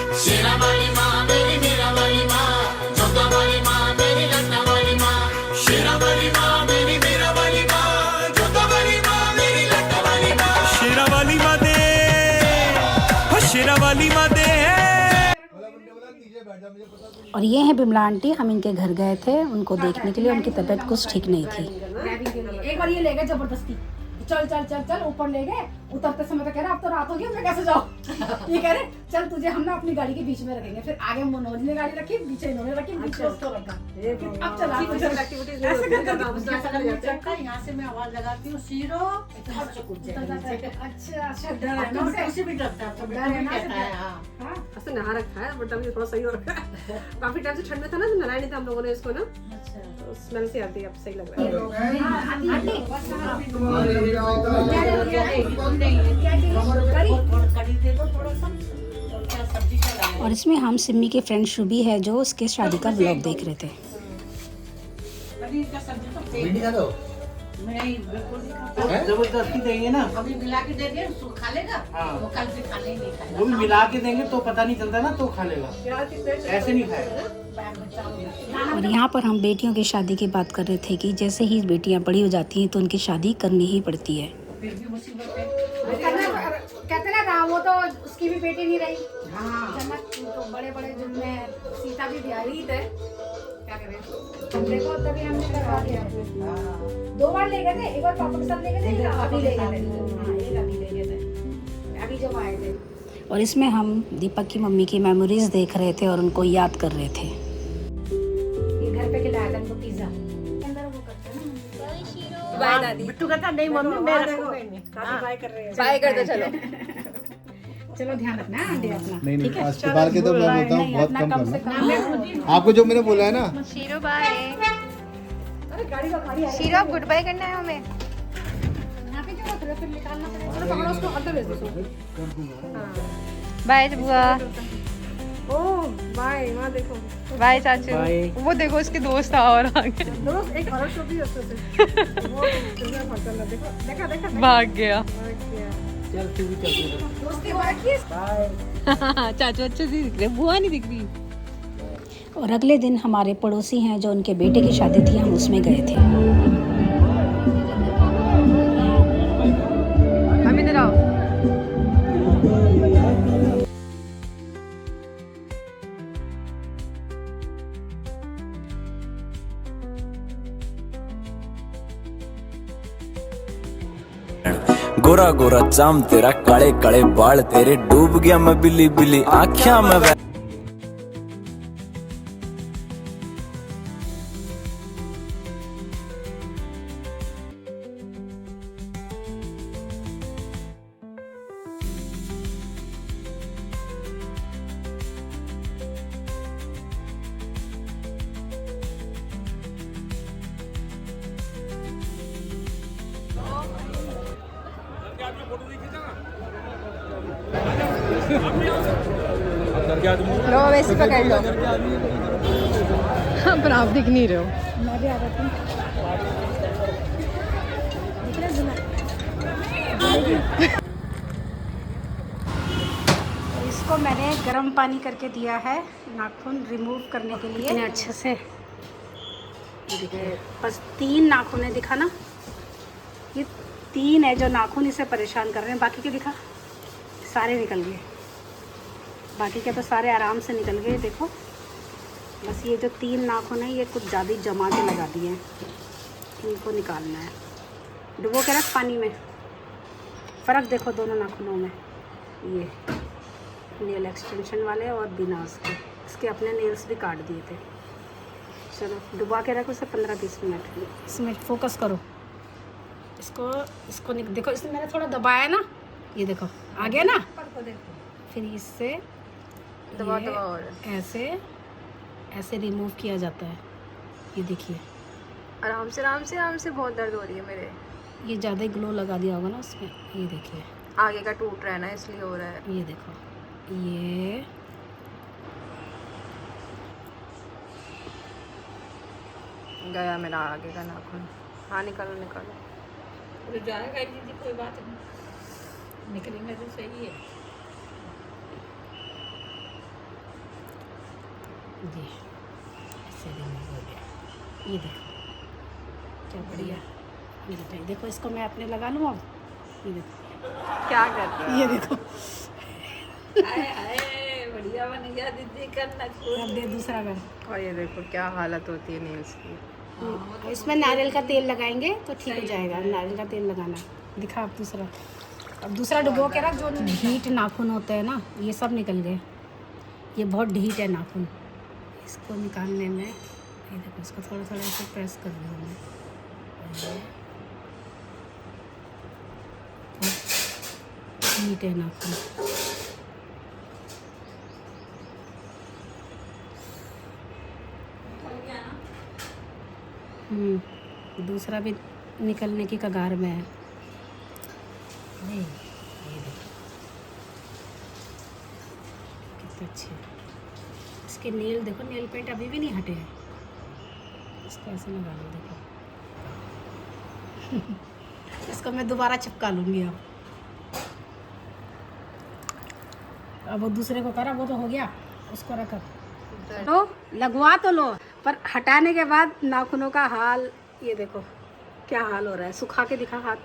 शेरा वाली माँ मेरी मेरा वाली माँ, जोता वाली माँ मेरी लट्टा वाली माँ, शेरा वाली माँ मेरी मेरा वाली माँ, जोता वाली माँ मेरी लट्टा वाली माँ। शेरा वाली माँ दे, हो शेरा वाली माँ दे। और ये है बिमला आंटी, हम इनके घर गए थे उनको देखने के लिए, उनकी तबीयत कुछ ठीक नहीं थी। एक बार ये ले गए जबरदस्ती, चल चल चल चल ऊपर ले गए। उतरते समय तो कह रहा अब तो रात हो गई, मैं कैसे जाऊँ। ये कह रहे चल तुझे हम ना अपनी गाड़ी के बीच में रखेंगे। फिर आगे मनोज ने गाड़ी रखी, पीछे इन्होंने रखी, बीच में उसको रखा। अब चला यहाँ से मैं आवाज लगाती हूँ शीरो। अच्छा डर है ना, उसे भी डरता है, ऐसे नहा रखा है बट अभी थोड़ा सही हो रखा है। काफी टाइम से ठंड में था ना, तो नहाया नहीं था हम लोगों ने इसको ना, तो स्मेल से आती है, अब सही लग रहा और इसमें हम सिमी के फ्रेंड शुभी है जो उसके शादी का ब्लॉग देख रहे थे। जबरदस्ती देंगे ना, अभी मिला के दे दिए खा लेगा। हाँ। वो कल से खाने ही नहीं खाएगा। वो भी मिला के देंगे तो पता नहीं चलता ना, तो खा लेगा, ऐसे नहीं खाएगा। और यहाँ पर हम बेटियों की शादी की बात कर रहे थे कि जैसे ही बेटियाँ बड़ी हो जाती हैं तो उनकी शादी करनी ही पड़ती है। फिर भी मुसीबत है। कहते ना राम, वो तो उसकी भी बेटी नहीं रही। जनक तो बड़े बड़े जिनमें सीता भी ब्याही थे, क्या करें देखो तभी हमने करवा दिया। 2 बार ले गए थे, एक बार पापा के साथ ले गए थे, एक अभी ले गए थे। हाँ, एक अभी ले गए थे, अभी जब आए थे। और इसमें हम दीपक की मम्मी की मेमोरीज देख रहे थे और उनको याद कर रहे थे। ये घर पे खिलाया था उनको पिज्जा। अंदर वो करते हैं बाय दादी। बिट्टू कहता नहीं मम्मी मैं रखूंगा नहीं। बाय कर रहे हैं, बाय कर दो चलो। चलो ध्यान रखना आंटी अपना। नहीं आज के बाल के तो मैं बोलता हूँ बहुत कम करना। आपको जो मैंने बोला है ना, शीरो बाय। अरे गाड़ी का गाड़ी शीरो अब गुड बाय करना है हमें। यहाँ पे क्यों रख रहे हो, फिर निकालना पड़ेगा। चलो पकड़ो उसको, अंदर भेज दो। बाय बुआ। ओह बाय, वहाँ देखो बाय चाचू। वो देखो उसके दोस्त और आगे दोस्त, एक हॉरर शो भी है उसमें से। वो देखो, देखा देखा भाग गया। चल तू भी चल। दोस्ती हो रखी है। चाचू अच्छे से दिख रहे, बुआ नहीं दिख रही। और अगले दिन हमारे पड़ोसी हैं जो उनके बेटे की शादी थी, हम उसमें गए थे। हम इधर आओ। गोरा गोरा चाम तेरा, काले काले बाल तेरे, डूब गया मैं बिल्ली बिल्ली आँखियां में। लो वैसे पकड़ लो। पर आप दिख नहीं रहे हो। मैं भी आ जाती हूँ। इसको मैंने गर्म पानी करके दिया है नाखून रिमूव करने के लिए इतने अच्छे से देखिए, बस 3 नाखून है, दिखा ना, ये 3 है जो नाखून इसे परेशान कर रहे हैं। बाकी के दिखा, सारे निकल गए। बाकी के तो सारे आराम से निकल गए। देखो बस ये जो 3 नाखून है ये कुछ ज़्यादा ही जमा के लगा दिए हैं, इनको निकालना है। डुबो के रख पानी में। फ़र्क देखो दोनों नाखूनों में, ये नेल एक्सटेंशन वाले और बिना उसके। इसके अपने नेल्स भी काट दिए थे। चलो डुबा के रखो इसे 15-20 मिनट। इसमें फोकस करो, इसको देखो, इसमें मैंने थोड़ा दबाया ना, ये देखो आ गया ना। फिर इससे दबा और ऐसे रिमूव किया जाता है। ये देखिए आराम से बहुत दर्द हो रही है मेरे। ये ज़्यादा ग्लो लगा दिया होगा ना उसमें। ये देखिए आगे का टूट रहा है ना, इसलिए हो रहा है। ये देखो, ये गया मेरा आगे का नाखून। हाँ निकालो निकालो। जाएगा दीदी, कोई बात नहीं, निकलेंगे तो सही है। ये ऐसे रिमूव हो गया। ये देखो क्या बढ़िया। ये देखो, देखो इसको मैं अपने लगा लूँ अब। ये देखो क्या कर रहे हो? ये देखो आए आए बढ़िया बन गया दीदी का नाखून। अब दे दूसरा कर। और ये देखो क्या हालत होती है नेल्स की। इसमें नारियल का तेल लगाएंगे तो ठीक हो जाएगा। नारियल का तेल लगाना। दिखा अब दूसरा। अब दूसरा डुबो के रख। जो ढीठ नाखून होते हैं ना, ये सब निकल गए। ये बहुत ढीठ है नाखून। इसको निकालने में ये देखो, इसको थोड़ा थोड़ा ऐसे प्रेस कर दूँ मैं। ढीठ है नाखून। दूसरा भी निकलने की कगार में है। नहीं, ये देखो कितने अच्छे। इसके नेल देखो, नेल पेंट अभी भी नहीं हटे हैं। इसको ऐसे लगा लो, देखो इसको मैं दोबारा चिपका लूँगी अब वो दूसरे को करा, वो तो हो गया, उसको रखा तो लगवा तो लो, पर हटाने के बाद नाखूनों का हाल ये देखो क्या हाल हो रहा है। सुखा के दिखा हाथ।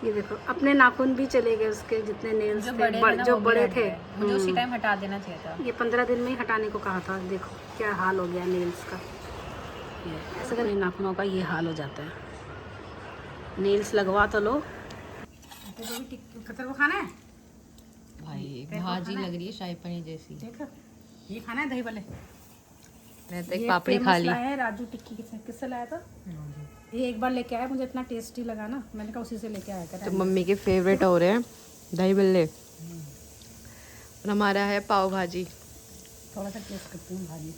ये देखो अपने नाखून भी चले गए उसके, जितने नेल्स थे जो बड़े थे। मुझे उसी टाइम हटा देना चाहिए था। ये 15 दिन में ही हटाने को कहा था। देखो क्या हाल हो गया नेल्स का। ये ऐसे करके नाखूनों का ये हाल हो जाता है। नेल्स लगवा तो लो। कतर को खाना है भाई भाजी लग रही है शाही पनीर जैसी। देखो ये खाना है दही भल्ले। मैं तो एक पापड़ी खा ली। है राजू टिक्की किससे लाया था? ये एक बार लेके आया, मुझे इतना टेस्टी लगा ना, मैंने कहा उसी से लेके आया कर। तो मम्मी के फेवरेट हो रहे हैं दही भल्ले और हमारा है पाव भाजी। थोड़ा सा टेस्ट करती हूँ भाजी।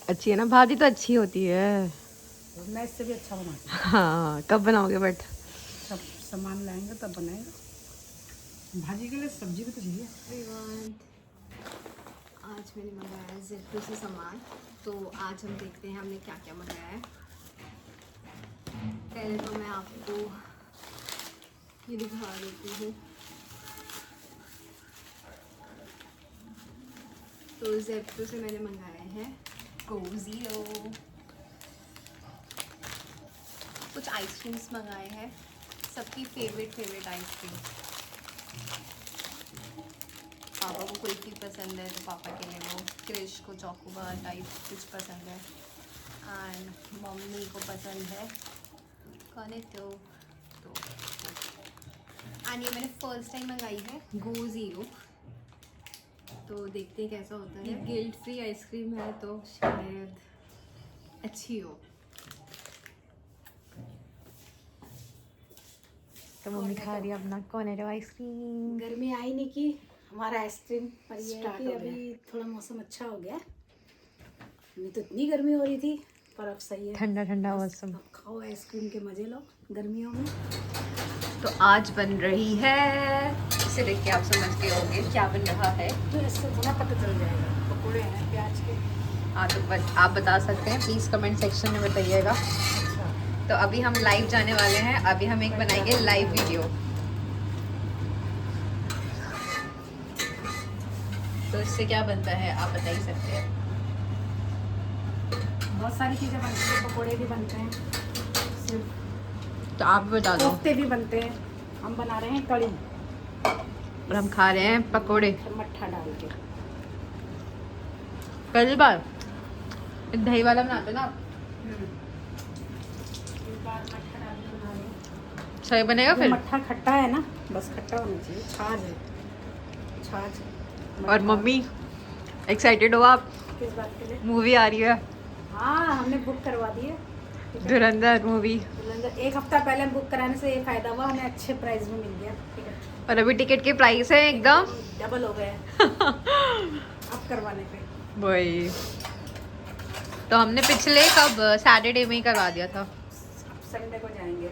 अच्छी है ना भाजी? तो अच्छी होती है। मैं इससे भी अच्छा बनाती हूँ। हाँ कब बनाओगे? बट सब सामान लाएंगे तब बनाएंगे। भाजी के लिए सब्जी भी तो चाहिए। आज मैंने मंगाया है ज़ेप्टो से सामान, तो आज हम देखते हैं हमने क्या क्या मंगाया है। पहले तो मैं आपको ये दिखा देती हूँ। तो ज़ेप्टो से मैंने मंगाया है गोज़ीरो, कुछ आइसक्रीम्स मंगाए हैं, सबकी फेवरेट आइसक्रीम। पापा को कुल्फी पसंद है तो पापा के लिए वो, क्रिश को चॉकोबार टाइप कुछ पसंद है, एंड मम्मी को पसंद है कॉर्नेटो। तो एंड ये मैंने फर्स्ट टाइम मंगाई है गोज़ीरो, तो देखते हैं कैसा होता है। गिल्ट फ्री आइसक्रीम है तो शायद अच्छी हो। तो मम्मी खा रही है अपना कॉर्नेटो आइसक्रीम। गर्मी आई नहीं कि हमारा आइसक्रीम पर ये है कि अभी थोड़ा मौसम अच्छा हो गया। अभी तो इतनी गर्मी हो रही थी, पर अब सही है, ठंडा ठंडा मौसम। अब खाओ आइसक्रीम के मजे लो गर्मियों में। तो आज बन रही है, इसे देख के आप समझ गए होंगे क्या बन रहा है। तो इससे थोड़ा पता चल जाएगा। पकौड़े हैं प्याज के। हाँ तो आप बता सकते हैं, प्लीज़ कमेंट सेक्शन में बताइएगा। तो अभी हम लाइव जाने वाले हैं, अभी हम एक बनाएंगे लाइव वीडियो। तो इससे क्या बनता है आप बता ही सकते हैं। बहुत सारी चीज़ें बनती हैं, पकौड़े भी बनते हैं, सिर्फ तो आप बता दो। कोफ्ते भी बनते हैं। हम बना रहे हैं कड़ी और हम खा रहे हैं पकोड़े मट्ठा डाल के। पहली बार दही वाला बनाते ना आप? सही बनेगा फिर? मट्ठा खट्टा है ना, बस खट्टा होना चाहिए। छाछ है, छाछ। और मम्मी एक्साइटेड हो आप? किस बात के लिए? मूवी आ रही है। हाँ हमने बुक करवा दी है धुरंधर मूवी। एक हफ्ता पहले बुक कराने से ये फायदा हुआ, हमें अच्छे प्राइस में मिल गया टिकट। और अभी टिकट के प्राइस है एकदम डबल हो गए अब करवाने पे। वही तो हमने पिछले कब सैटरडे में ही करवा दिया था, संडे को जाएंगे।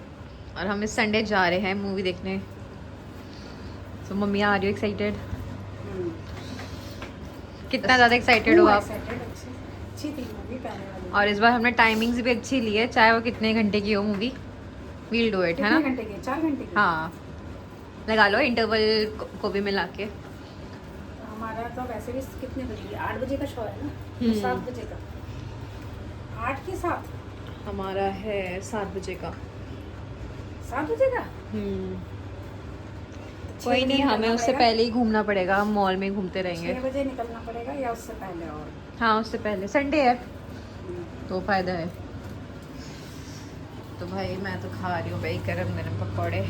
और हम इस संडे जा रहे हैं मूवी देखने। तो मम्मी आ रही हो एक्साइटेड? कितना ज़्यादा एक्साइटेड हो आप? अच्छी थी मूवी, पहले वाली। और इस बार हमने टाइमिंग्स भी अच्छी ली है, चाहे वो कितने घंटे की हो मूवी, वील डू इट, है ना? कितने घंटे की? 4 घंटे की? हाँ लगा लो इंटरवल को भी मिला के। हमारा तो वैसे भी कितने बजे 8 बजे का शो है ना, तो 7 बजे का 8 के 7 हमारा है 7 बजे का। 7 बजे का कोई नहीं, हमें उससे पहले ही घूमना पड़ेगा, हम मॉल में घूमते रहेंगे। 6 बजे निकलना पड़ेगा या उससे पहले? और हाँ उससे पहले, संडे है तो फायदा है। तो भाई मैं तो खा रही हूँ भाई गरम गरम पकौड़े।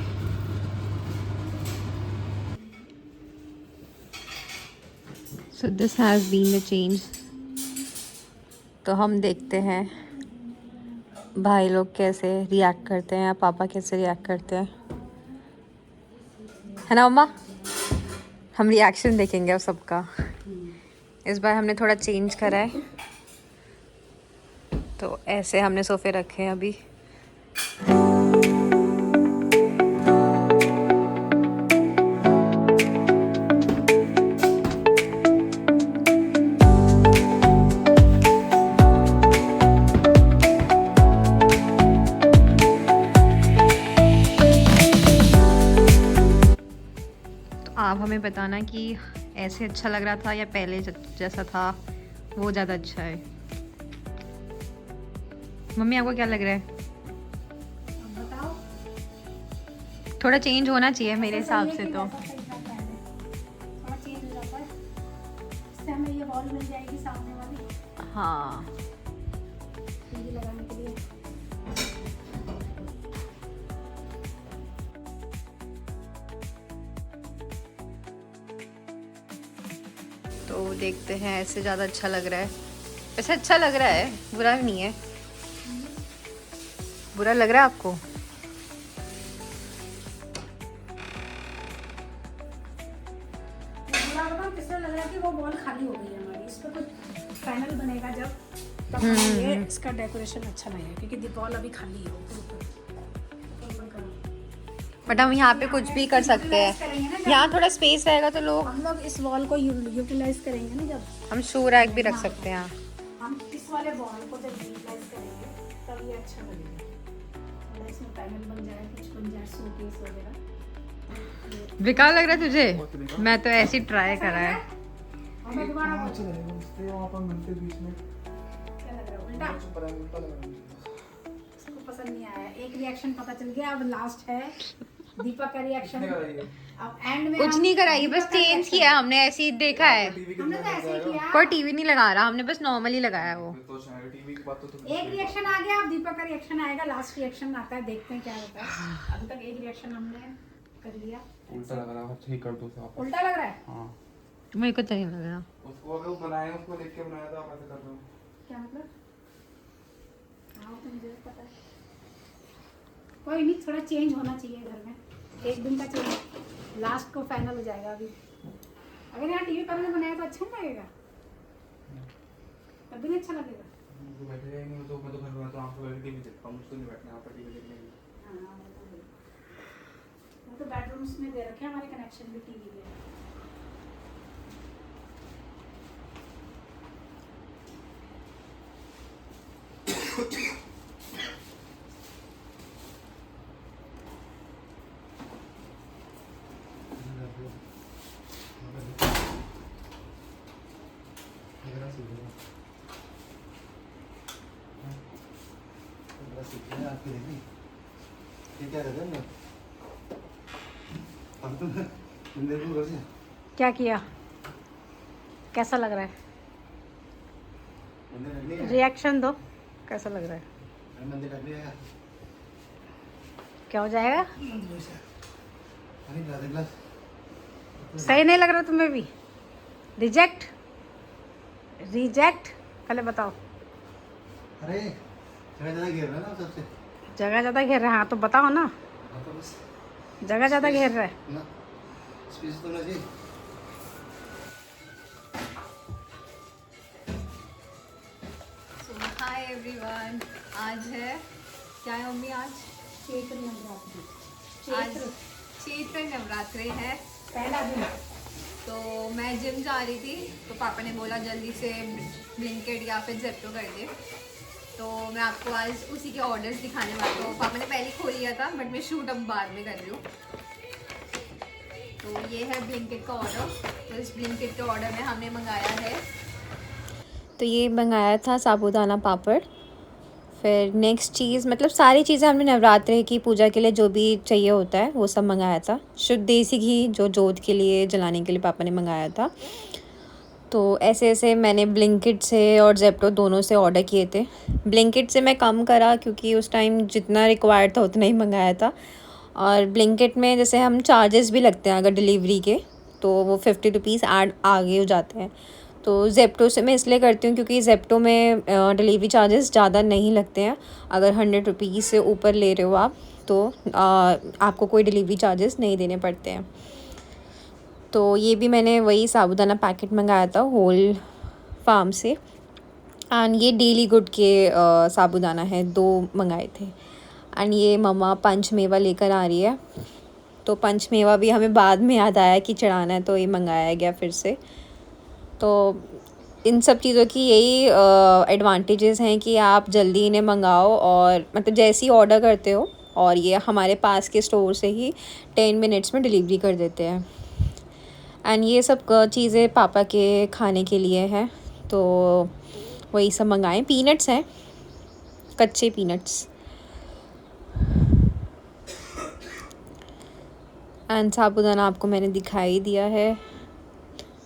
So this has been the change। तो हम देखते हैं भाई लोग कैसे रिएक्ट करते हैं या पापा कैसे रिएक्ट करते हैं, है ना मम्मा? हम रिएक्शन देखेंगे अब सबका। इस बार हमने थोड़ा चेंज करा है, तो ऐसे हमने सोफे रखे हैं अभी। आप हमें बताना कि ऐसे अच्छा लग रहा था या पहले जैसा था वो ज़्यादा अच्छा है। मम्मी आपको क्या लग रहा है? बताओ, थोड़ा चेंज होना चाहिए मेरे हिसाब से तो। थोड़ा चेंज हो जाता है, इससे हमें ये वॉल मिल जाएगी सामने वाली हाँ टीवी लगाने के लिए। तो देखते हैं, ऐसे ज़्यादा अच्छा लग रहा है। ऐसे अच्छा लग रहा है, बुरा भी नहीं है। बुरा लग रहा है आपको? बुरा बताओ किससे लग रहा है कि वो वॉल खाली हो गई है हमारी। इस पर कुछ पैनल बनेगा जब, तब ये इसका डेकोरेशन अच्छा लगेगा, क्योंकि दीवार अभी खाली है ऊपर। बट हम यहाँ पे कुछ भी कर सकते हैं, यहाँ थोड़ा स्पेस रहेगा तो लोग, हम लोग इस वॉल को यूटिलाइज करेंगे ना, जब हम शू रैक भी रख सकते हैं यहाँ। हम इस वाले वॉल को जब यूटिलाइज करेंगे तब ये अच्छा लगेगा। मतलब इसमें पैनल बन जाए, कुछ बन जाए, शोकेस वगैरह। बेकार लग रहा है तुझे? मैं तो ऐसे ही ट्राई करा है। और मैं दोबारा बोलूं, क्या लग रहा है? उल्टा इसको पसंद नहीं आया। एक रिएक्शन पता चल गया, अब लास्ट है दीपक का रिएक्शन। अब एंड में कुछ नहीं कराई, बस चेंज किया हमने, ऐसे ही देखा है। हमने तो ऐसे ही किया। कोई टीवी नहीं लगा रहा, हमने बस नॉर्मली लगाया वो। एक रिएक्शन आ गया, अब दीपक का रिएक्शन आएगा, लास्ट रिएक्शन आता है, देखते हैं क्या होता है। अभी तक एक रिएक्शन हमने कर लिया। उल्टा लग रहा है, ठीक कर दो साहब। उल्टा लग रहा है? हाँ, मेरे को तो नहीं लग रहा। उसको अगर बनाए, उसको देख के बनाया था, आप ऐसे कर रहे हो। क्या मतलब? हाँ तो मुझे पता है। कोई नहीं, थोड़ा चेंज होना चाहिए घर में। एक दिन का चेंज, लास्ट को फाइनल हो जाएगा। अभी अगर यहाँ टीवी पर बनाया तो अच्छा नहीं लगेगा, तब भी नहीं अच्छा लगेगा। बैठे जाएंगे तो मैं तो घर में तो आपको बैठ टीवी देखता हूँ, मुझको नहीं बैठना यहाँ पर टीवी देखने के लिए। हाँ वो तो बेडरूम्स में दे रखे हैं हमारे कनेक्शन भी टीवी के। क्या किया? कैसा लग रहा है? रिएक्शन दो, कैसा लग रहा है? क्या हो जाएगा? सही नहीं लग रहा तुम्हें भी? रिजेक्ट? रिजेक्ट? पहले बताओ। अरे जगह ज़्यादा घेर रहा है ना सबसे। जगह ज़्यादा घेर रहा है? हाँ तो बताओ ना, जगह ज़्यादा घेर रहा है ना, स्पेस तो ना चाहिए। हाय एवरीवन, आज है क्या है मम्मी? आज चैत्र नवरात्रि। आज चैत्र नवरात्रि है, पहला दिन। तो मैं जिम जा रही थी, तो पापा ने बोला जल्दी से ब्लिंकिट या फिर जेप्टो कर दे। तो मैं आपको आज उसी के ऑर्डर्स दिखाने वाली हूँ। पापा ने पहले खोल लिया था, बट मैं शूट अब बाद में कर रही हूँ। तो ये है ब्लिंकिट का ऑर्डर। तो इस ब्लिंकिट के ऑर्डर में हमने मंगाया है, तो ये मंगाया था साबूदाना पापड़। फिर नेक्स्ट चीज़, मतलब सारी चीज़ें हमने नवरात्रि की पूजा के लिए जो भी चाहिए होता है वो सब मंगाया था। शुद्ध देसी घी जो जोत के लिए जलाने के लिए पापा ने मंगाया था। तो ऐसे ऐसे मैंने ब्लिंकिट से और ज़ेप्टो दोनों से ऑर्डर किए थे। ब्लिंकिट से मैं कम करा क्योंकि उस टाइम जितना रिक्वायर्ड था उतना ही मंगाया था। और ब्लिंकिट में जैसे हम चार्जेस भी लगते हैं अगर डिलीवरी के, तो वो 50 रुपीज़ ऐड आगे हो जाते हैं। तो ज़ेप्टो से मैं इसलिए करती हूँ क्योंकि ज़ेप्टो में डिलीवरी चार्जेस ज़्यादा नहीं लगते हैं। अगर 100 रुपीज़ से ऊपर ले रहे हो आप तो आपको कोई डिलीवरी चार्जेस नहीं देने पड़ते हैं। तो ये भी मैंने वही साबूदाना पैकेट मंगाया था होल फार्म से। एंड ये डेली गुड के साबूदाना है, 2 मंगाए थे। एंड ये मम्मा पंचमेवा लेकर आ रही है, तो पंचमेवा भी हमें बाद में याद आया कि चढ़ाना है, तो ये मंगाया गया फिर से। तो इन सब चीज़ों की यही एडवांटेजेस हैं कि आप जल्दी इन्हें मंगाओ और मतलब जैसे ही ऑर्डर करते हो और ये हमारे पास के स्टोर से ही 10 मिनट्स में डिलीवरी कर देते हैं। एंड ये सब चीज़ें पापा के खाने के लिए हैं, तो वही सब मंगाएं। पीनट्स हैं, कच्चे पीनट्स। एंड साबूदाना आपको मैंने दिखाई दिया है,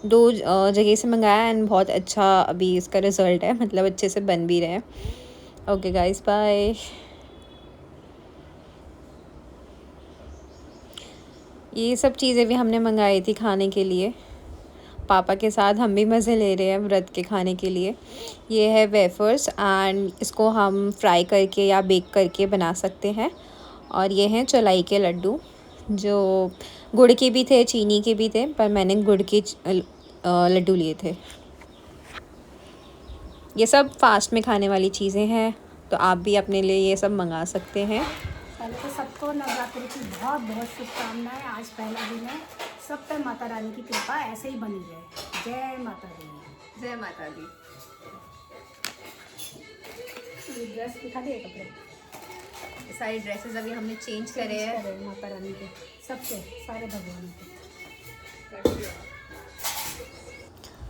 2 जगह से मंगाया एंड बहुत अच्छा अभी इसका रिज़ल्ट है, मतलब अच्छे से बन भी रहे हैं। Okay guys, bye. ये सब चीज़ें भी हमने मंगाई थी खाने के लिए। पापा के साथ हम भी मज़े ले रहे हैं व्रत के खाने के लिए। ये है वेफर्स एंड इसको हम फ्राई करके या बेक करके बना सकते हैं। और ये हैं चौलाई के लड्डू, जो गुड़ के भी थे चीनी के भी थे, पर मैंने गुड़ के लड्डू लिए थे। ये सब फास्ट में खाने वाली चीज़ें हैं, तो आप भी अपने लिए ये सब मंगा सकते हैं। पहले तो सबको नवरात्रि की बहुत बहुत शुभकामनाएं। आज पहला दिन है, सब पे माता रानी की कृपा ऐसे ही बनी रहे। जय माता दी। जय माता दी। ये ड्रेस दिखा दिए, कपड़े सारी ड्रेसेस अभी हमने चेंज करे हैं माता रानी के, सबके सारे भगवान के।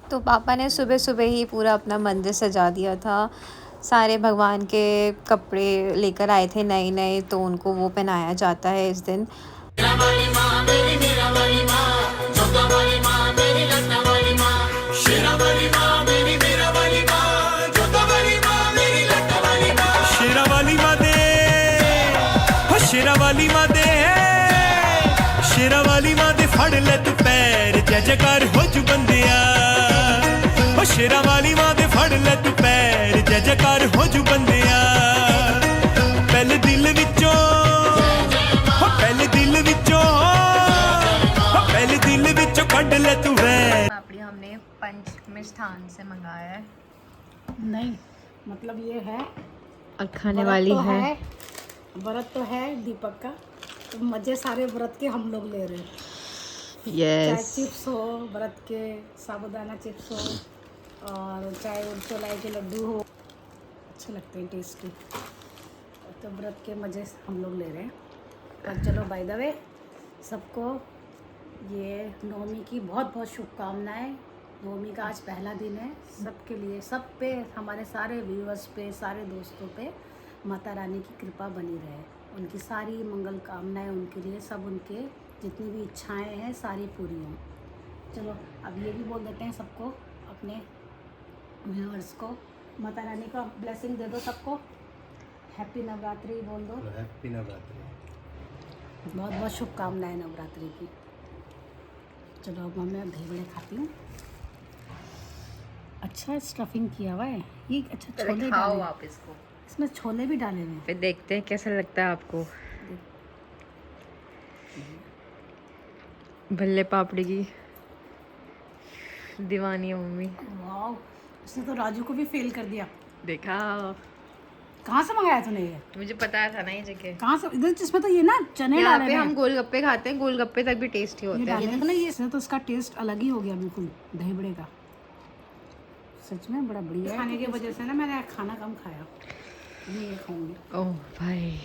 तो पापा ने सुबह सुबह ही पूरा अपना मंदिर सजा दिया था। सारे भगवान के कपड़े लेकर आए थे नए नए, तो उनको वो पहनाया जाता है इस दिन। मेरा वाली माँ मेरी, मेरा वाली माँ, जोता वाली माँ मेरी, लखना वाली माँ, शेरा वाली माँ मेरी, मेरा वाली माँ, जोता वाली माँ मेरी, लखना वाली माँ। शेरा वाली माँ दे, हो शेरा वाली माँ दे, शेरा वाली माँ दे फड़ ले तू पैर, जय जयकार हो जू बंदिया। हो शेरा वाली माँ दे फड़ ले तू पैर, जय जयकार हो जू बंदिया। पहले दिल विचों, हो पहले दिल विचों, हो पहले दिल विचों कढ़ ले तू वैर। पापड़ी हमने पंचमिष्ठान से मंगाया है। नहीं, मतलब ये है और खाने वाली तो है। व्रत तो है दीपक का, तो मज़े सारे व्रत के हम लोग ले रहे हैं। यस। चाहे चिप्स हो व्रत के, साबूदाना चिप्स हो, और चाहे चौलाई के लड्डू हो, अच्छे लगते हैं टेस्टी। तो व्रत के मज़े हम लोग ले रहे हैं। और चलो बाय द वे सबको ये नवमी की बहुत बहुत शुभकामनाएं। नवमी का आज पहला दिन है, सबके लिए, सब पे, हमारे सारे व्यूअर्स पे, सारे दोस्तों पे माता रानी की कृपा बनी रहे। उनकी सारी मंगल कामनाएं उनके लिए, सब उनके जितनी भी इच्छाएं हैं सारी पूरी हों। चलो अब ये भी बोल देते हैं सबको, अपने व्यूअर्स को, माता रानी का ब्लेसिंग दे दो सबको। हैप्पी नवरात्रि बोल दो। हैप्पी नवरात्रि। बहुत बहुत शुभकामनाएं नवरात्रि की। चलो अब मैं दही बड़े खाती हूँ। अच्छा स्टफिंग किया हुआ है ये, अच्छा छोले खाओ डाले, आप इसको। इसमें छोले भी डाले हुए हैं। फिर देखते हैं कैसा लगता है आपको। भल्ले पापड़ी की दीवानी है मम्मी। वाह, उसने तो राजू को भी फेल कर दिया। देखा, कहाँ से मंगाया तूने ये? मुझे पता था ना ये जगह। कहाँ से? इधर जिसमें तो ये ना चने यहाँ डाले पे हैं। हम गोलगप्पे खाते हैं, गोलगप्पे तक भी टेस्टी ये होते डाले हैं। हैं ना, ये इसने तो इसका टेस्ट अलग ही हो गया बिल्कुल दही बड़े का। सच में बड़ा बढ़िया है। खाने की वजह से ना मैंने खाना कम खाया, ये खाऊंगी। ओह भाई,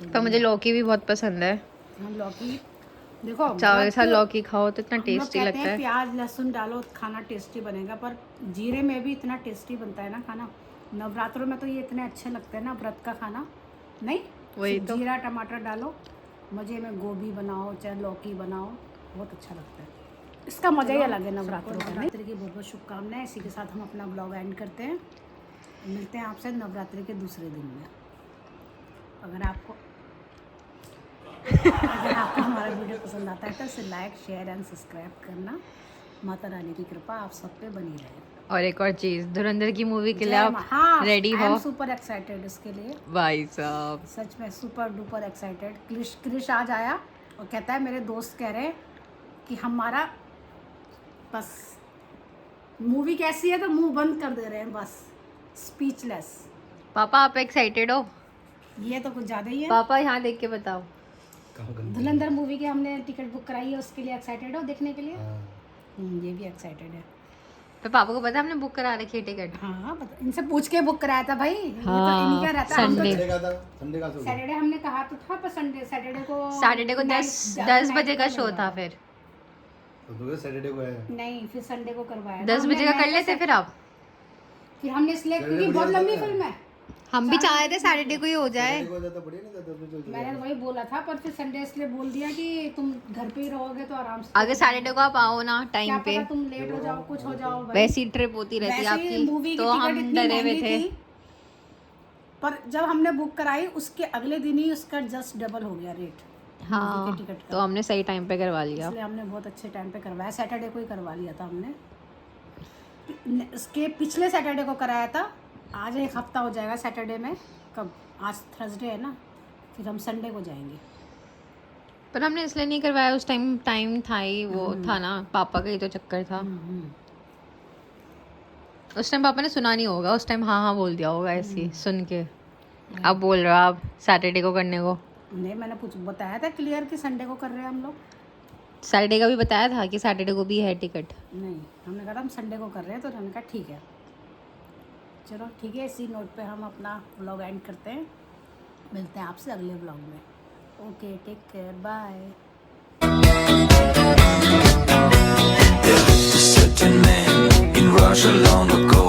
तो मुझे लौकी भी बहुत पसंद है। हम लौकी देखो चावल के साथ व्रत- लौकी खाओ तो इतना हम लोग टेस्टी कहते लगता हैं है। प्याज लहसुन डालो खाना टेस्टी बनेगा, पर जीरे में भी इतना टेस्टी बनता है ना खाना। नवरात्रों में तो ये इतने अच्छे लगते हैं ना व्रत का खाना, नहीं वही सिर्फ तो। जीरा टमाटर डालो, मज़े में गोभी बनाओ चाहे लौकी बनाओ, बहुत अच्छा लगता है। इसका मज़ा ही अलग है नवरात्रों का। नवरात्रि की बहुत बहुत शुभकामनाएं। इसी के साथ हम अपना ब्लॉग एंड करते हैं। मिलते हैं आपसे नवरात्रि के दूसरे दिन में। अगर आपको हमारा वीडियो पसंद आता है तो इसे लाइक शेयर एंड सब्सक्राइब करना। माता रानी की कृपा आप सब पे बनी रहे। और एक और चीज़, धुरंधर की मूवी के लिए जय आप माँ। हाँ, रेडी I am हो? सुपर एक्साइटेड इसके लिए, भाई साहब सच में सुपर डुपर एक्साइटेड। क्रिश आज आया और कहता है मेरे दोस्त कह रहे हैं कि हमारा बस मूवी कैसी है तो मुंह बंद कर दे रहे हैं, बस स्पीचलेस। पापा आप एक्साइटेड हो? ये तो कुछ ज़्यादा ही है। पापा यहाँ देख के बताओ। धुरंधर मूवी की हमने टिकट बुक कराई है, उसके लिए एक्साइटेड हो देखने के लिए? ये भी एक्साइटेड है। तो पापा को पता है हमने बुक करा रखी है टिकट। हाँ इनसे पूछ के बुक कराया था भाई। ये तो हाँ, इन्हीं का रहता है। हम तो संडे। संडे का सैटरडे हमने कहा तो था, पर सैटरडे को 10 बजे का शो था। फिर तो सैटरडे को है। नहीं, फिर संडे को करवाया 10 बजे का कर लेते फिर आप। फिर हमने इसलिए, क्योंकि बहुत लंबी फिल्म है। हम भी चाह रहे थे सैटरडे को ही हो जाए। मैंने वही बोला था, पर फिर संडे इसलिए बोल दिया कि तुम घर पे ही रहोगे तो आराम से। आगे सैटरडे को आप आओ ना क्या टाइम पे। पता तुम लेट हो जाओ, कुछ हो जाओ। भाई। वैसी ट्रिप होती रहती है वैसे ही मूवी आपकी, की तो टिकट हम इतनी डरे हुए महंगी थे। थी, पर जब हमने बुक कराई उसके अगले दिन ही उसका जस्ट डबल हो गया रेट। हाँ, मूवी के टिकट का। तो हमने सही टाइम पे करवा लिया। इसलिए हमने बहुत अच्छे टाइम पे करवाया, सैटरडे को ही करवा लिया था हमने। इसके पिछले सैटरडे को कराया था। आज एक हफ्ता हो जाएगा सैटरडे में। कब? आज थर्सडे है ना, फिर हम संडे को जाएंगे। पर हमने इसलिए नहीं करवाया, उस टाइम था ही वो था ना, पापा का ही तो चक्कर था। उस टाइम पापा ने सुना नहीं होगा, उस टाइम हाँ बोल दिया होगा ऐसे ही सुन के। अब बोल रहे हो आप सैटरडे को करने को? नहीं, मैंने कुछ बताया था क्लियर कि संडे को कर रहे हैं हम लोग। सैटरडे का भी बताया था कि सैटरडे को भी है टिकट। नहीं, हमने कहा था हम संडे को कर रहे हैं, तो उन्होंने कहा ठीक है। चलो ठीक है, इसी नोट पे हम अपना व्लॉग एंड करते हैं। मिलते हैं आपसे अगले व्लॉग में। Okay, take care, bye. Certain man in Russia long ago